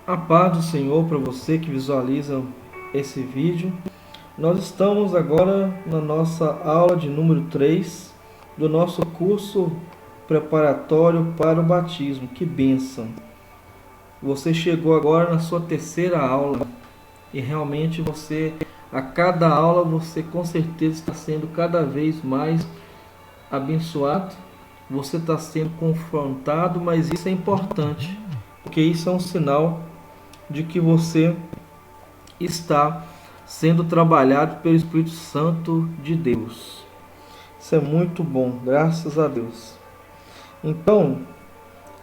A paz do Senhor para você que visualiza esse vídeo. Nós estamos agora na nossa aula de número 3 do nosso curso preparatório para o batismo. Que bênção! Você chegou agora na sua terceira aula e realmente a cada aula, você com certeza está sendo cada vez mais abençoado. Você está sendo confrontado, mas isso é importante, porque isso é um sinal de que você está sendo trabalhado pelo Espírito Santo de Deus. Isso é muito bom, graças a Deus. Então,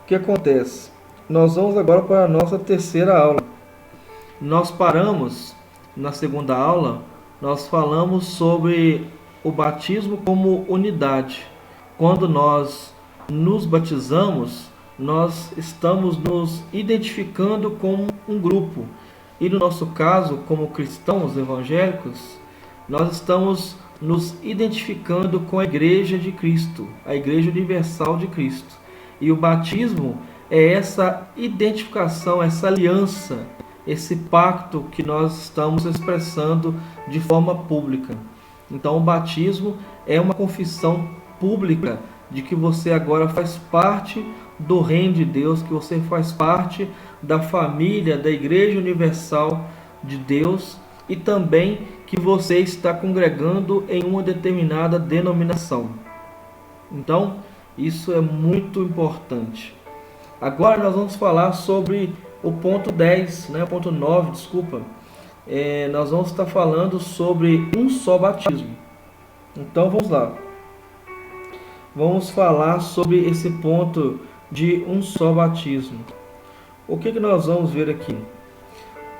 o que acontece? Nós vamos agora para a nossa terceira aula. Nós paramos na segunda aula, nós falamos sobre o batismo como unidade. Quando nós nos batizamos, nós estamos nos identificando com um grupo. E no nosso caso, como cristãos evangélicos, nós estamos nos identificando com a Igreja de Cristo, a Igreja Universal de Cristo. E o batismo é essa identificação, essa aliança, esse pacto que nós estamos expressando de forma pública. Então o batismo é uma confissão pública de que você agora faz parte do reino de Deus, que você faz parte da família da Igreja Universal de Deus e também que você está congregando em uma determinada denominação. Então, isso é muito importante. Agora nós vamos falar sobre o ponto 10, o ponto 9, desculpa. Nós vamos estar falando sobre um só batismo. Então vamos lá. Vamos falar sobre esse ponto de um só batismo. O que nós vamos ver aqui?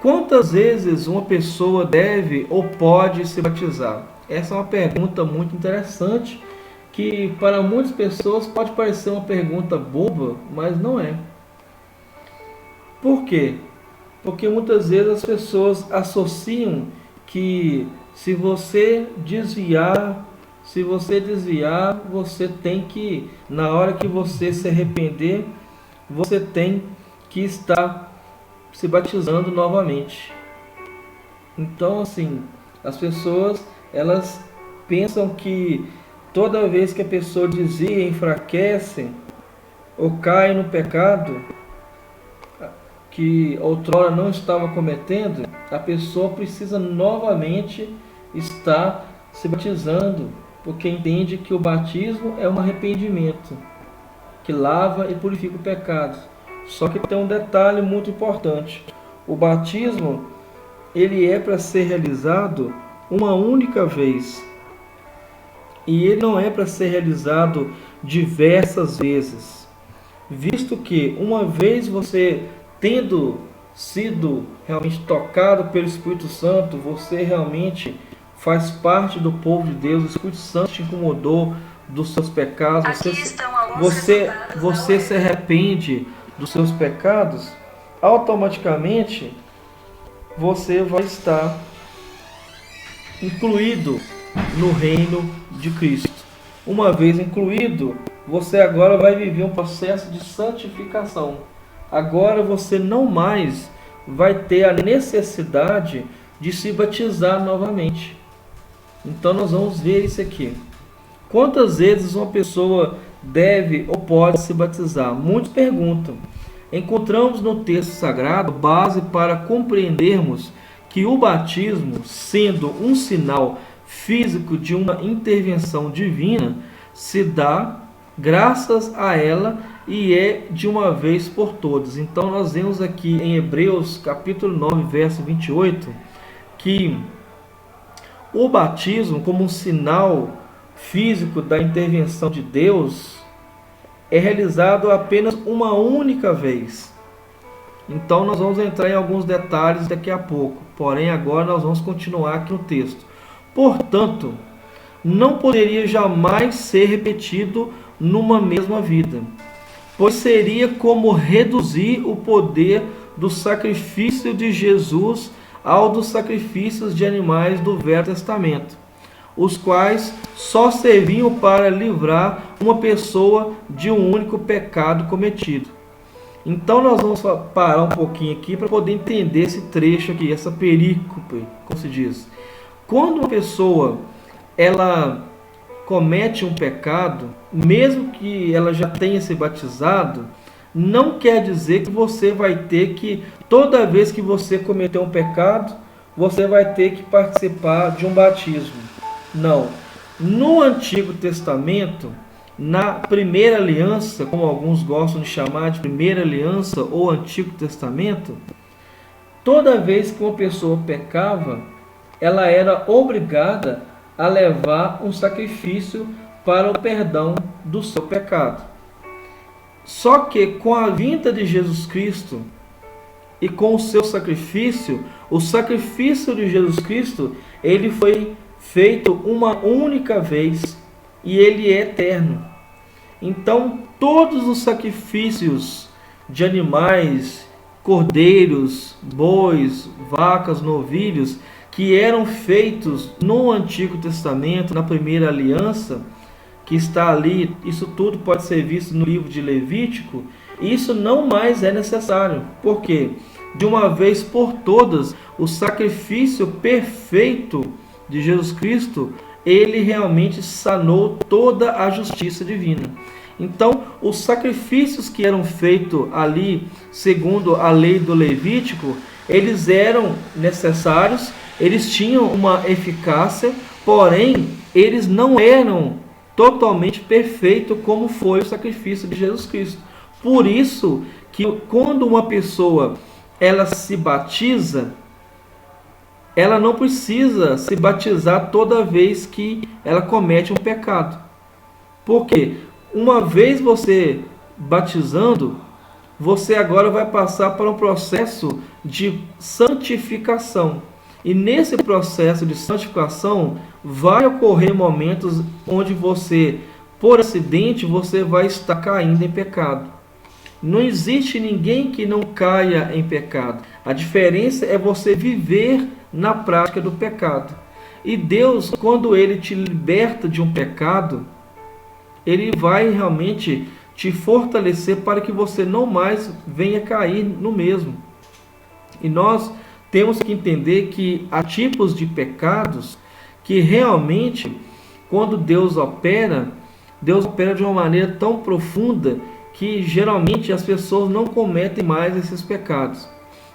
Quantas vezes uma pessoa deve ou pode se batizar? Essa é uma pergunta muito interessante, que para muitas pessoas pode parecer uma pergunta boba, mas não é. Por quê? Porque muitas vezes as pessoas associam que se você desviar, você tem que, na hora que você se arrepender, você tem que estar se batizando novamente. Então, assim, as pessoas, elas pensam que toda vez que a pessoa desvia, enfraquece ou cai no pecado que outrora não estava cometendo, a pessoa precisa novamente estar se batizando, porque entende que o batismo é um arrependimento que lava e purifica o pecado. Só que tem um detalhe muito importante: o batismo ele é para ser realizado uma única vez, e ele não é para ser realizado diversas vezes, visto que uma vez você tendo sido realmente tocado pelo Espírito Santo, você realmente faz parte do povo de Deus. O Espírito Santo te incomodou dos seus pecados, você se arrepende dos seus pecados, automaticamente você vai estar incluído no reino de Cristo. Uma vez incluído, você agora vai viver um processo de santificação. Agora você não mais vai ter a necessidade de se batizar novamente. Então nós vamos ver isso aqui. Quantas vezes uma pessoa deve ou pode se batizar? Muitos perguntam. Encontramos no texto sagrado base para compreendermos que o batismo, sendo um sinal físico de uma intervenção divina, se dá graças a ela e é de uma vez por todas. Então nós vemos aqui em Hebreus capítulo 9, verso 28, que o batismo, como um sinal físico da intervenção de Deus, é realizado apenas uma única vez. Então nós vamos entrar em alguns detalhes daqui a pouco, porém agora nós vamos continuar aqui no texto. Portanto, não poderia jamais ser repetido numa mesma vida, pois seria como reduzir o poder do sacrifício de Jesus ao dos sacrifícios de animais do Velho Testamento, os quais só serviam para livrar uma pessoa de um único pecado cometido. Então nós vamos parar um pouquinho aqui para poder entender esse trecho aqui, essa perícope, como se diz. Quando uma pessoa ela comete um pecado, mesmo que ela já tenha se batizado, não quer dizer que você vai ter que, toda vez que você cometer um pecado, você vai ter que participar de um batismo. Não. No Antigo Testamento, na Primeira Aliança, como alguns gostam de chamar de Primeira Aliança ou Antigo Testamento, toda vez que uma pessoa pecava, ela era obrigada a levar um sacrifício para o perdão do seu pecado. Só que com a vinda de Jesus Cristo e com o seu sacrifício, o sacrifício de Jesus Cristo, ele foi feito uma única vez e ele é eterno. Então, todos os sacrifícios de animais, cordeiros, bois, vacas, novilhos, que eram feitos no Antigo Testamento, na Primeira Aliança, que está ali, isso tudo pode ser visto no livro de Levítico, isso não mais é necessário. Por quê? De uma vez por todas, o sacrifício perfeito de Jesus Cristo, ele realmente sanou toda a justiça divina. Então, os sacrifícios que eram feitos ali, segundo a lei do Levítico, eles eram necessários, eles tinham uma eficácia, porém, eles não eram totalmente perfeitos como foi o sacrifício de Jesus Cristo. Por isso que quando uma pessoa ela se batiza, ela não precisa se batizar toda vez que ela comete um pecado. Por quê? Uma vez você batizando, você agora vai passar por um processo de santificação. E nesse processo de santificação, vai ocorrer momentos onde você, por acidente, você vai estar caindo em pecado. Não existe ninguém que não caia em pecado. A diferença é você viver na prática do pecado. E Deus, quando Ele te liberta de um pecado, Ele vai realmente te fortalecer para que você não mais venha cair no mesmo. E nós temos que entender que há tipos de pecados que realmente, quando Deus opera de uma maneira tão profunda que geralmente as pessoas não cometem mais esses pecados.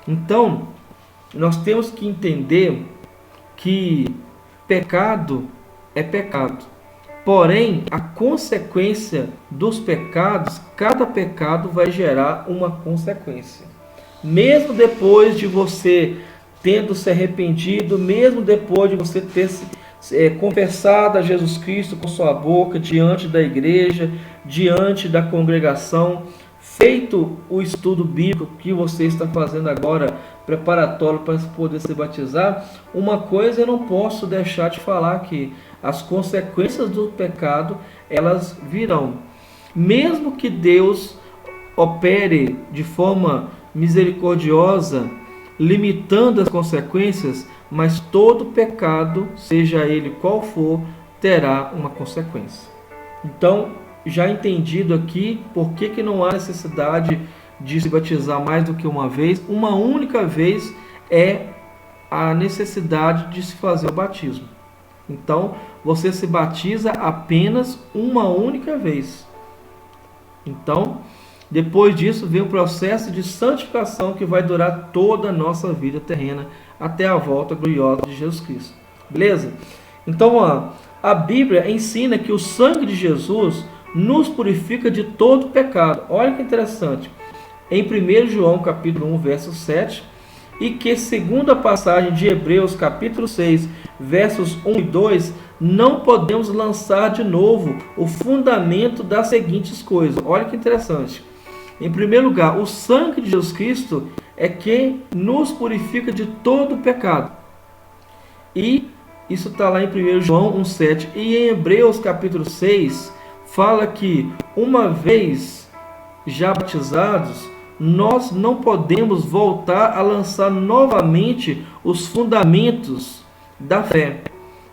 Então, nós temos que entender que pecado é pecado. Porém, a consequência dos pecados, cada pecado vai gerar uma consequência. Mesmo depois de você tendo se arrependido, mesmo depois de você ter confessado a Jesus Cristo com sua boca, diante da igreja, diante da congregação, feito o estudo bíblico que você está fazendo agora, preparatório para poder se batizar, uma coisa eu não posso deixar de falar aqui: as consequências do pecado, elas virão. Mesmo que Deus opere de forma misericordiosa, limitando as consequências, mas todo pecado, seja ele qual for, terá uma consequência. Então, já entendido aqui por que não há necessidade de se batizar mais do que uma vez, uma única vez é a necessidade de se fazer o batismo. Então, você se batiza apenas uma única vez. Então, depois disso vem o processo de santificação que vai durar toda a nossa vida terrena até a volta gloriosa de Jesus Cristo. Beleza? Então, a Bíblia ensina que o sangue de Jesus nos purifica de todo pecado. Olha que interessante. Em 1 João capítulo 1, verso 7, e que segundo a passagem de Hebreus capítulo 6, versos 1 e 2, não podemos lançar de novo o fundamento das seguintes coisas. Olha que interessante. Em primeiro lugar, o sangue de Jesus Cristo é quem nos purifica de todo pecado. E isso está lá em 1 João 1,7. E em Hebreus capítulo 6, fala que uma vez já batizados, nós não podemos voltar a lançar novamente os fundamentos da fé.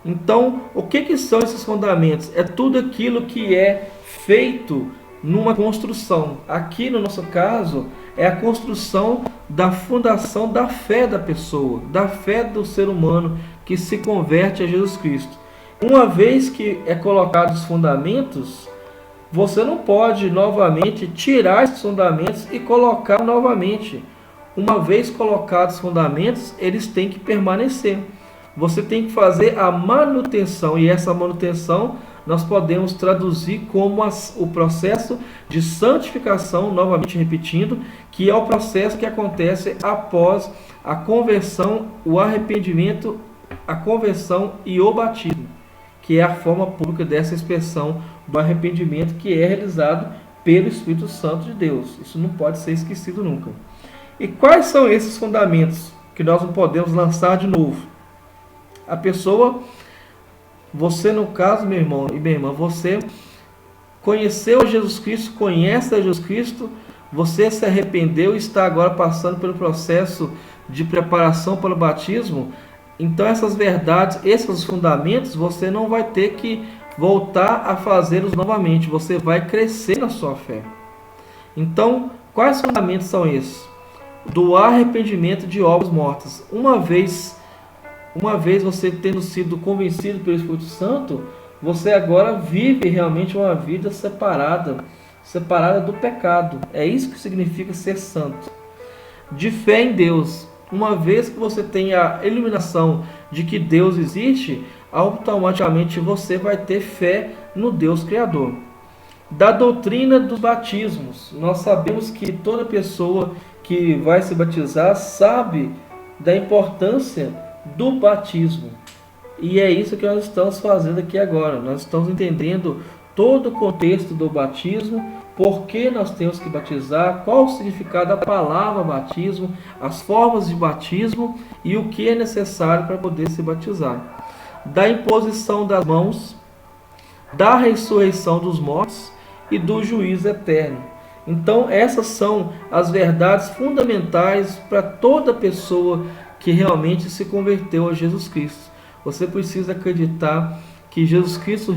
Então, o que são esses fundamentos? É tudo aquilo que é feito numa construção. Aqui no nosso caso é a construção da fundação da fé da pessoa, da fé do ser humano que se converte a Jesus Cristo. Uma vez que é colocados os fundamentos, você não pode novamente tirar esses fundamentos e colocar novamente. Uma vez colocados os fundamentos, eles têm que permanecer. Você tem que fazer a manutenção, e essa manutenção nós podemos traduzir como o processo de santificação, novamente repetindo, que é o processo que acontece após a conversão, o arrependimento, a conversão e o batismo, que é a forma pública dessa expressão do arrependimento que é realizado pelo Espírito Santo de Deus. Isso não pode ser esquecido nunca. E quais são esses fundamentos que nós não podemos lançar de novo? A pessoa, você no caso, meu irmão e minha irmã, você conheceu Jesus Cristo, conhece a Jesus Cristo, você se arrependeu e está agora passando pelo processo de preparação para o batismo. Então essas verdades, esses fundamentos, você não vai ter que voltar a fazê-los novamente, você vai crescer na sua fé. Então, quais fundamentos são esses? Do arrependimento de obras mortas. Uma vez você tendo sido convencido pelo Espírito Santo, você agora vive realmente uma vida separada do pecado. É isso que significa ser santo. De fé em Deus. Uma vez que você tem a iluminação de que Deus existe, automaticamente você vai ter fé no Deus Criador. Da doutrina dos batismos. Nós sabemos que toda pessoa que vai se batizar sabe da importância do batismo. E é isso que nós estamos fazendo aqui agora. Nós estamos entendendo todo o contexto do batismo, por que nós temos que batizar, qual o significado da palavra batismo, as formas de batismo e o que é necessário para poder se batizar. Da imposição das mãos, da ressurreição dos mortos e do juízo eterno. Então essas são as verdades fundamentais para toda pessoa que realmente se converteu a Jesus Cristo. Você precisa acreditar que Jesus Cristo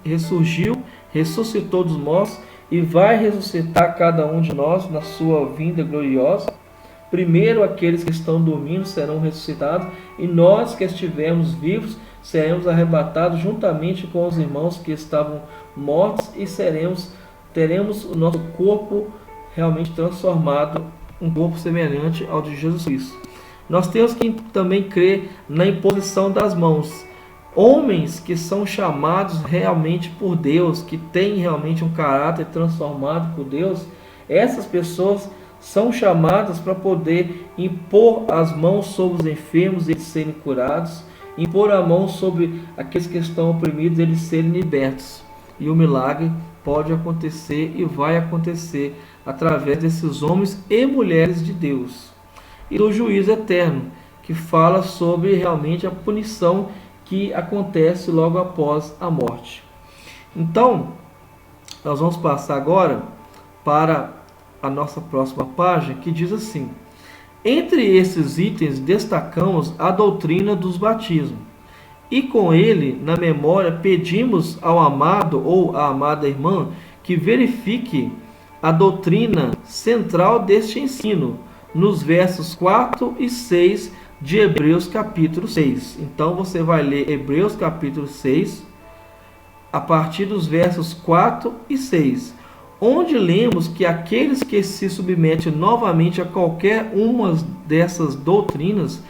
ressurgiu, ressuscitou dos mortos e vai ressuscitar cada um de nós na sua vinda gloriosa. Primeiro aqueles que estão dormindo serão ressuscitados e nós que estivermos vivos seremos arrebatados juntamente com os irmãos que estavam mortos e teremos o nosso corpo realmente transformado, um corpo semelhante ao de Jesus Cristo. Nós temos que também crer na imposição das mãos. Homens que são chamados realmente por Deus, que têm realmente um caráter transformado por Deus, essas pessoas são chamadas para poder impor as mãos sobre os enfermos e eles serem curados, impor a mão sobre aqueles que estão oprimidos e eles serem libertos. E o milagre pode acontecer e vai acontecer através desses homens e mulheres de Deus. E do juízo eterno, que fala sobre realmente a punição que acontece logo após a morte. Então, nós vamos passar agora para a nossa próxima página, que diz assim: entre esses itens destacamos a doutrina dos batismos, e com ele, na memória, pedimos ao amado ou à amada irmã que verifique a doutrina central deste ensino, nos versos 4 e 6 de Hebreus capítulo 6. Então você vai ler Hebreus capítulo 6, a partir dos versos 4 e 6, onde lemos que aqueles que se submetem novamente a qualquer uma dessas doutrinas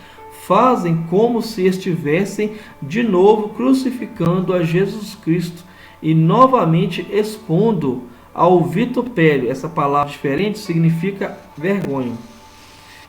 fazem como se estivessem de novo crucificando a Jesus Cristo e novamente expondo ao vitupério. Essa palavra diferente significa vergonha.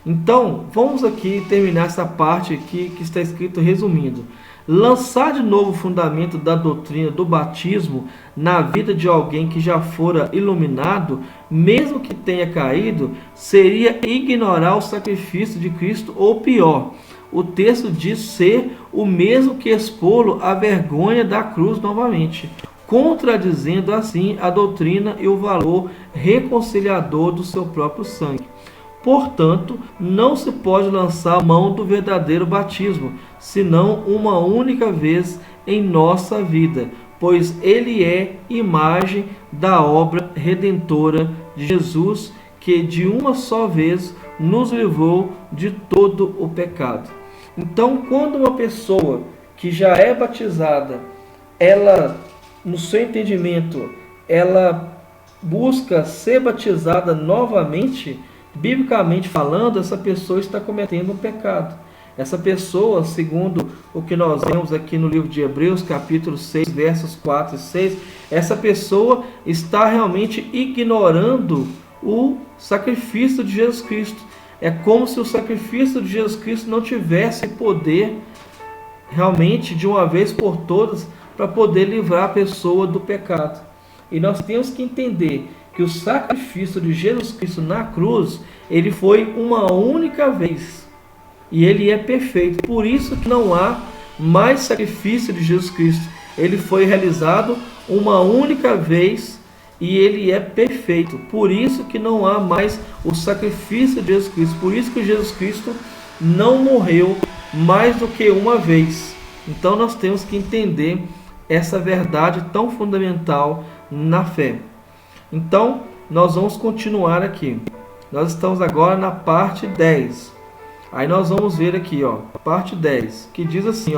Então, vamos aqui terminar essa parte aqui que está escrito resumindo. Lançar de novo o fundamento da doutrina do batismo na vida de alguém que já fora iluminado, mesmo que tenha caído, seria ignorar o sacrifício de Cristo, ou pior, o texto diz ser o mesmo que expô-lo à vergonha da cruz novamente, contradizendo assim a doutrina e o valor reconciliador do seu próprio sangue. Portanto, não se pode lançar mão do verdadeiro batismo, senão uma única vez em nossa vida, pois ele é imagem da obra redentora de Jesus, que de uma só vez nos livrou de todo o pecado. Então, quando uma pessoa que já é batizada, ela, no seu entendimento, ela busca ser batizada novamente, biblicamente falando, essa pessoa está cometendo um pecado. Essa pessoa, segundo o que nós vemos aqui no livro de Hebreus, capítulo 6, versos 4 e 6, essa pessoa está realmente ignorando o sacrifício de Jesus Cristo. É como se o sacrifício de Jesus Cristo não tivesse poder realmente de uma vez por todas para poder livrar a pessoa do pecado. E nós temos que entender que o sacrifício de Jesus Cristo na cruz, ele foi uma única vez. E ele é perfeito. Por isso que não há mais sacrifício de Jesus Cristo. Ele foi realizado uma única vez e ele é perfeito. Por isso que não há mais o sacrifício de Jesus Cristo. Por isso que Jesus Cristo não morreu mais do que uma vez. Então nós temos que entender essa verdade tão fundamental na fé. Então nós vamos continuar aqui. Nós estamos agora na parte 10. Aí nós vamos ver aqui, parte 10, que diz assim,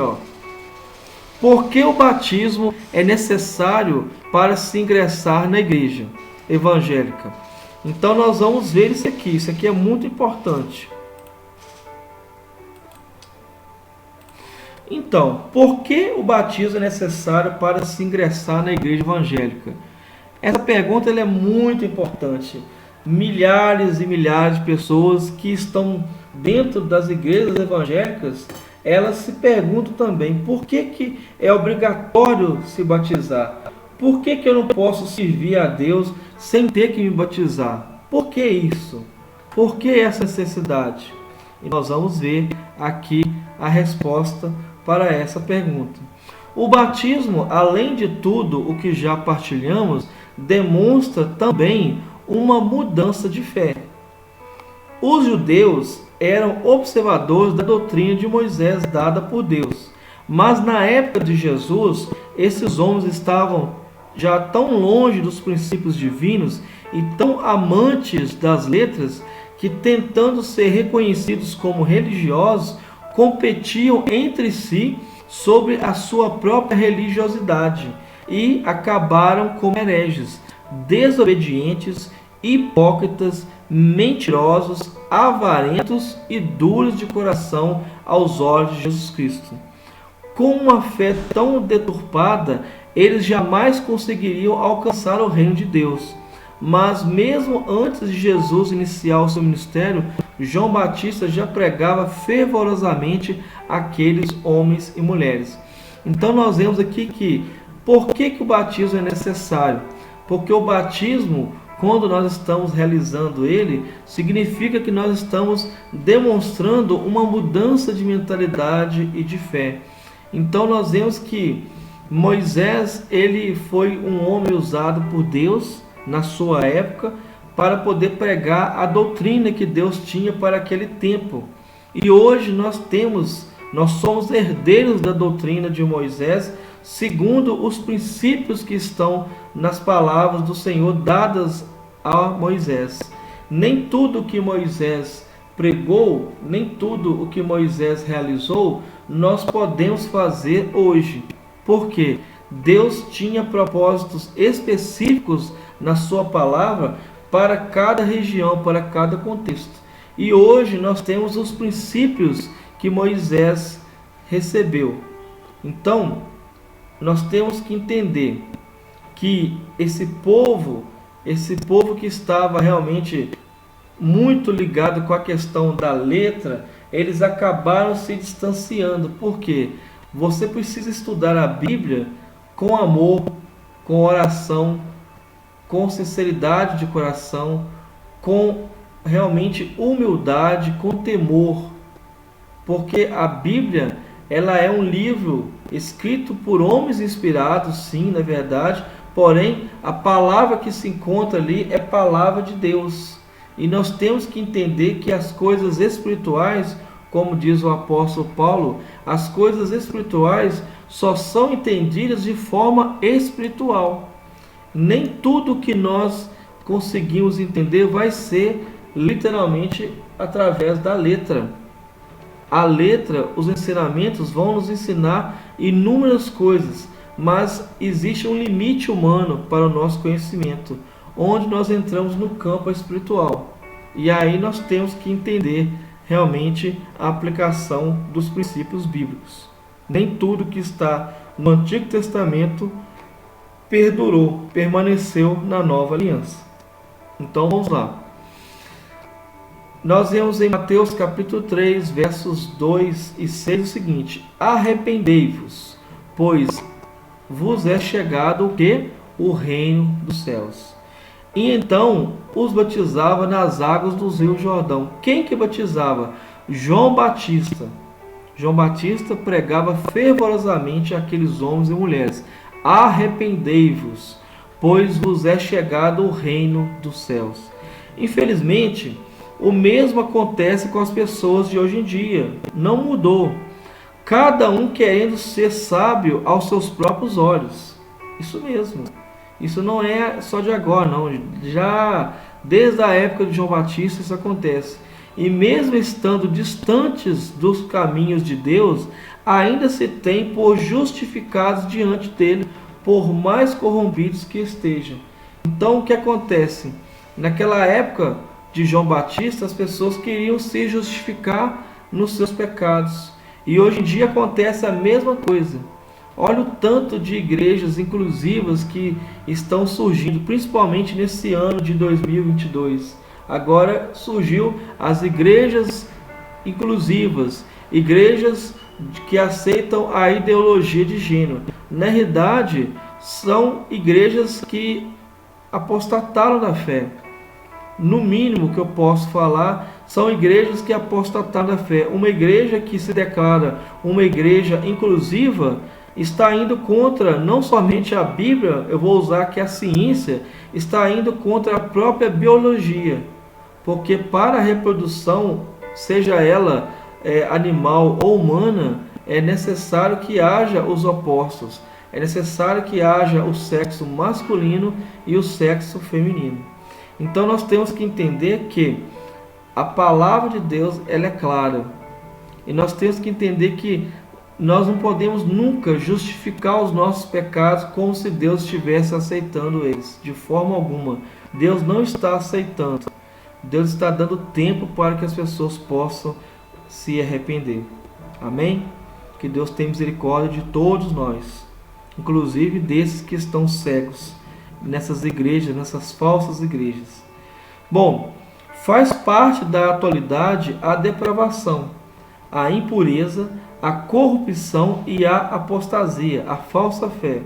por que o batismo é necessário para se ingressar na igreja evangélica? Então nós vamos ver isso aqui é muito importante. Então, por que o batismo é necessário para se ingressar na igreja evangélica? Essa pergunta ela é muito importante. Milhares e milhares de pessoas que estão dentro das igrejas evangélicas, elas se perguntam também por que é obrigatório se batizar? Por que eu não posso servir a Deus sem ter que me batizar? Por que isso? Por que essa necessidade? E nós vamos ver aqui a resposta para essa pergunta. O batismo, além de tudo o que já partilhamos, demonstra também uma mudança de fé. Os judeus eram observadores da doutrina de Moisés dada por Deus, mas na época de Jesus, esses homens estavam já tão longe dos princípios divinos e tão amantes das letras que, tentando ser reconhecidos como religiosos, competiam entre si sobre a sua própria religiosidade e acabaram como hereges, desobedientes, hipócritas, mentirosos, avarentos e duros de coração aos olhos de Jesus Cristo. Com uma fé tão deturpada, eles jamais conseguiriam alcançar o reino de Deus. Mas mesmo antes de Jesus iniciar o seu ministério, João Batista já pregava fervorosamente aqueles homens e mulheres. Então nós vemos aqui que por que o batismo é necessário? Porque o batismo, quando nós estamos realizando ele, significa que nós estamos demonstrando uma mudança de mentalidade e de fé. Então nós vemos que Moisés, ele foi um homem usado por Deus na sua época para poder pregar a doutrina que Deus tinha para aquele tempo. E hoje nós somos herdeiros da doutrina de Moisés, segundo os princípios que estão nas palavras do Senhor dadas a Moisés. Nem tudo o que Moisés pregou, nem tudo o que Moisés realizou, nós podemos fazer hoje. Por quê? Deus tinha propósitos específicos na sua palavra para cada região, para cada contexto. E hoje nós temos os princípios que Moisés recebeu. Então, nós temos que entender que esse povo que estava realmente muito ligado com a questão da letra, eles acabaram se distanciando. Por quê? Você precisa estudar a Bíblia com amor, com oração, com sinceridade de coração, com realmente humildade, com temor. Porque a Bíblia, ela é um livro escrito por homens inspirados, sim, na verdade, porém, a palavra que se encontra ali é palavra de Deus. E nós temos que entender que as coisas espirituais, como diz o apóstolo Paulo, as coisas espirituais só são entendidas de forma espiritual. Nem tudo que nós conseguimos entender vai ser literalmente através da letra. A letra, os ensinamentos vão nos ensinar inúmeras coisas, mas existe um limite humano para o nosso conhecimento, onde nós entramos no campo espiritual. E aí nós temos que entender realmente a aplicação dos princípios bíblicos. Nem tudo que está no Antigo Testamento perdurou, permaneceu na Nova Aliança. Então vamos lá. Nós vemos em Mateus capítulo 3, versos 2 e 6 o seguinte: arrependei-vos, pois vos é chegado o que? O reino dos céus. E então os batizava nas águas do rio Jordão. Quem que batizava? João Batista. João Batista pregava fervorosamente àqueles homens e mulheres: arrependei-vos, pois vos é chegado o reino dos céus. Infelizmente, o mesmo acontece com as pessoas de hoje em dia. Não mudou. Cada um querendo ser sábio aos seus próprios olhos. Isso mesmo. Isso não é só de agora, não. Já desde a época de João Batista isso acontece. E mesmo estando distantes dos caminhos de Deus, ainda se tem por justificados diante dele, por mais corrompidos que estejam. Então o que acontece? Naquela época de João Batista, as pessoas queriam se justificar nos seus pecados. E hoje em dia acontece a mesma coisa. Olha o tanto de igrejas inclusivas que estão surgindo, principalmente nesse ano de 2022. Agora surgiu as igrejas inclusivas, igrejas que aceitam a ideologia de gênero. Na realidade, são igrejas que apostataram da fé. No mínimo que eu posso falar, são igrejas que apostataram da fé. Uma igreja que se declara uma igreja inclusiva está indo contra não somente a Bíblia, eu vou usar aqui a ciência, está indo contra a própria biologia. Porque para a reprodução, seja ela animal ou humana, é necessário que haja os opostos. É necessário que haja o sexo masculino e o sexo feminino. Então nós temos que entender que a palavra de Deus ela é clara. E nós temos que entender que nós não podemos nunca justificar os nossos pecados como se Deus estivesse aceitando eles. De forma alguma. Deus não está aceitando. Deus está dando tempo para que as pessoas possam se arrepender. Amém? Que Deus tenha misericórdia de todos nós, inclusive desses que estão cegos nessas igrejas, nessas falsas igrejas. Bom, faz parte da atualidade a depravação, a impureza, a corrupção e a apostasia, a falsa fé.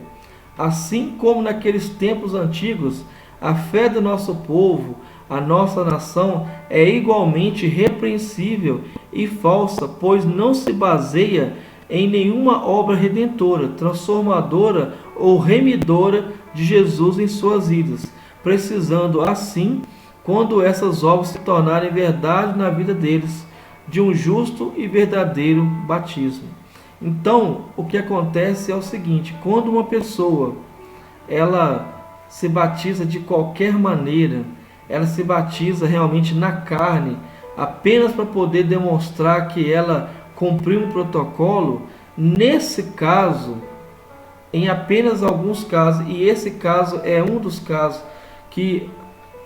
Assim como naqueles tempos antigos, a fé do nosso povo, a nossa nação, é igualmente repreensível e falsa, pois não se baseia em nenhuma obra redentora, transformadora ou remidora de Jesus em suas vidas, precisando assim, quando essas obras se tornarem verdade na vida deles, de um justo e verdadeiro batismo. Então, o que acontece é o seguinte: quando uma pessoa ela se batiza de qualquer maneira, ela se batiza realmente na carne, apenas para poder demonstrar que ela cumpriu um protocolo, nesse caso, em apenas alguns casos, e esse caso é um dos casos que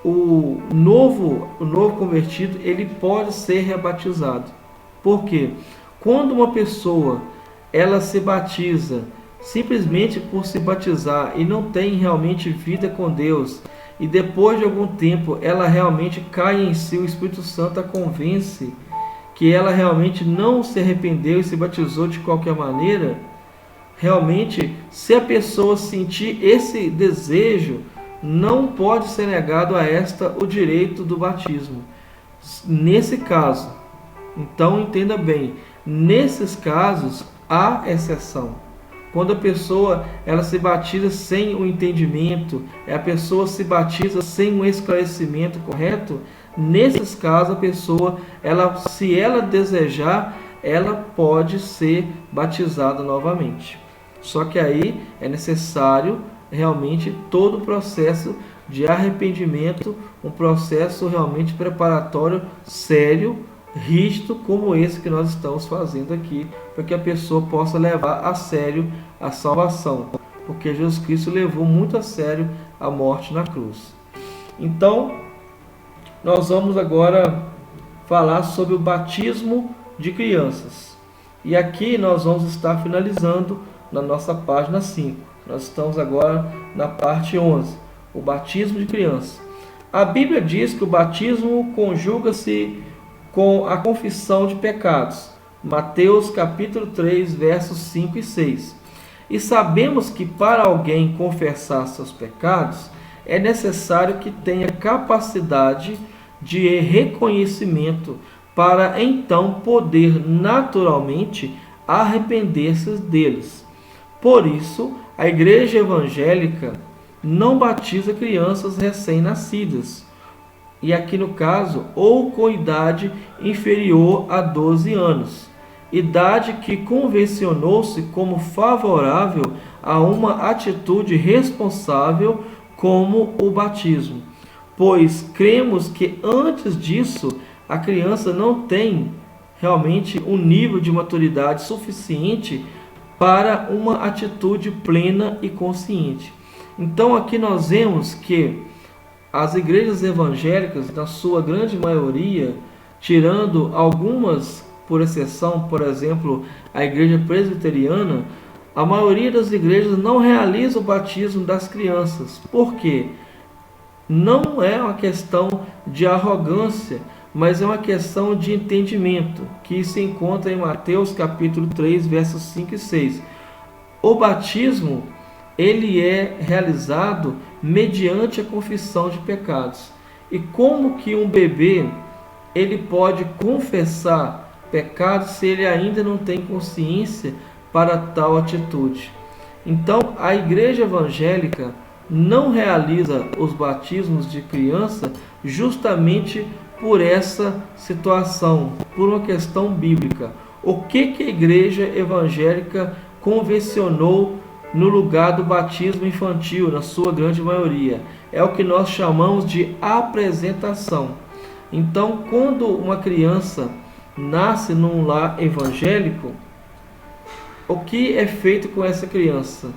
o novo convertido ele pode ser rebatizado. Por quê? Quando uma pessoa ela se batiza simplesmente por se batizar e não tem realmente vida com Deus, e depois de algum tempo ela realmente cai em si, o Espírito Santo a convence que ela realmente não se arrependeu e se batizou de qualquer maneira, realmente, se a pessoa sentir esse desejo, não pode ser negado a esta o direito do batismo. Nesse caso, então entenda bem, nesses casos há exceção. Quando a pessoa ela se batiza sem o entendimento, a pessoa se batiza sem um esclarecimento correto, nesses casos a pessoa, se ela desejar, ela pode ser batizada novamente. Só que aí é necessário realmente todo o processo de arrependimento, um processo realmente preparatório sério, rígido, como esse que nós estamos fazendo aqui, para que a pessoa possa levar a sério a salvação, porque Jesus Cristo levou muito a sério a morte na cruz. Então, nós vamos agora falar sobre o batismo de crianças. E aqui nós vamos estar finalizando na nossa página 5. Nós estamos agora na parte 11, o batismo de criança. A Bíblia diz que o batismo conjuga-se com a confissão de pecados. Mateus capítulo 3, versos 5 e 6. E sabemos que para alguém confessar seus pecados, é necessário que tenha capacidade de reconhecimento para então poder naturalmente arrepender-se deles. Por isso, a Igreja Evangélica não batiza crianças recém-nascidas, e aqui no caso, ou com idade inferior a 12 anos, idade que convencionou-se como favorável a uma atitude responsável como o batismo, pois cremos que antes disso a criança não tem realmente um nível de maturidade suficiente para uma atitude plena e consciente. Então aqui nós vemos que as igrejas evangélicas, na sua grande maioria, tirando algumas por exceção, por exemplo, a igreja presbiteriana, a maioria das igrejas não realiza o batismo das crianças. Por quê? Não é uma questão de arrogância, mas é uma questão de entendimento, que se encontra em Mateus capítulo 3, versos 5 e 6. O batismo, ele é realizado mediante a confissão de pecados. E como que um bebê, ele pode confessar pecados se ele ainda não tem consciência para tal atitude? Então, a igreja evangélica não realiza os batismos de criança justamente por essa situação, por uma questão bíblica. O que a igreja evangélica convencionou no lugar do batismo infantil, na sua grande maioria? É o que nós chamamos de apresentação. Então, quando uma criança nasce num lar evangélico, o que é feito com essa criança?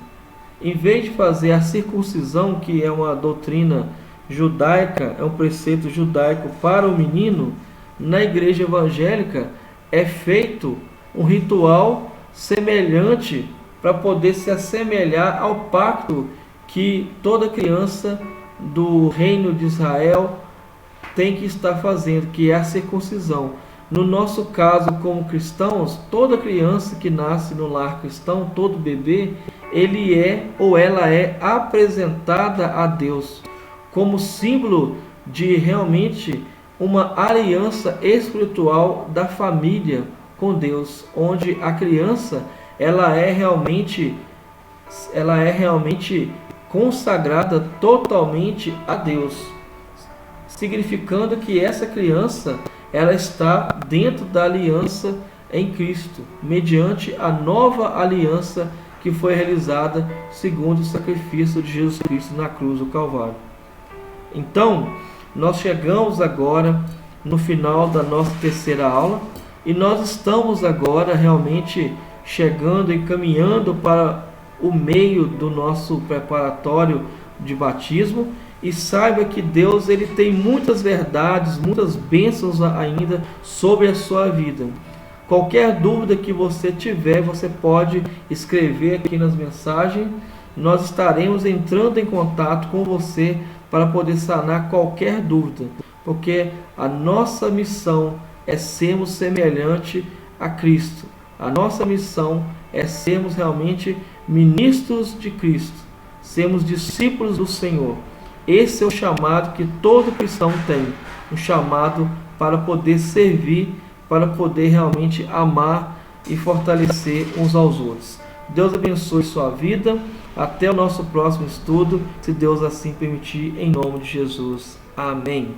Em vez de fazer a circuncisão, que é uma doutrina judaica, é um preceito judaico para o menino, na igreja evangélica é feito um ritual semelhante para poder se assemelhar ao pacto que toda criança do reino de Israel tem que estar fazendo, que é a circuncisão. No nosso caso, como cristãos, toda criança que nasce no lar cristão, todo bebê, ele é ou ela é apresentada a Deus como símbolo de realmente uma aliança espiritual da família com Deus, onde a criança ela é realmente consagrada totalmente a Deus, significando que essa criança ela está dentro da aliança em Cristo, mediante a nova aliança que foi realizada segundo o sacrifício de Jesus Cristo na cruz do Calvário. Então, nós chegamos agora no final da nossa terceira aula e nós estamos agora realmente chegando e caminhando para o meio do nosso preparatório de batismo. E saiba que Deus ele tem muitas verdades, muitas bênçãos ainda sobre a sua vida. Qualquer dúvida que você tiver, você pode escrever aqui nas mensagens. Nós estaremos entrando em contato com você para poder sanar qualquer dúvida, porque a nossa missão é sermos semelhante a Cristo. A nossa missão é sermos realmente ministros de Cristo, sermos discípulos do Senhor. Esse é o chamado que todo cristão tem, um chamado para poder servir, para poder realmente amar e fortalecer uns aos outros. Deus abençoe sua vida. Até o nosso próximo estudo, se Deus assim permitir, em nome de Jesus. Amém.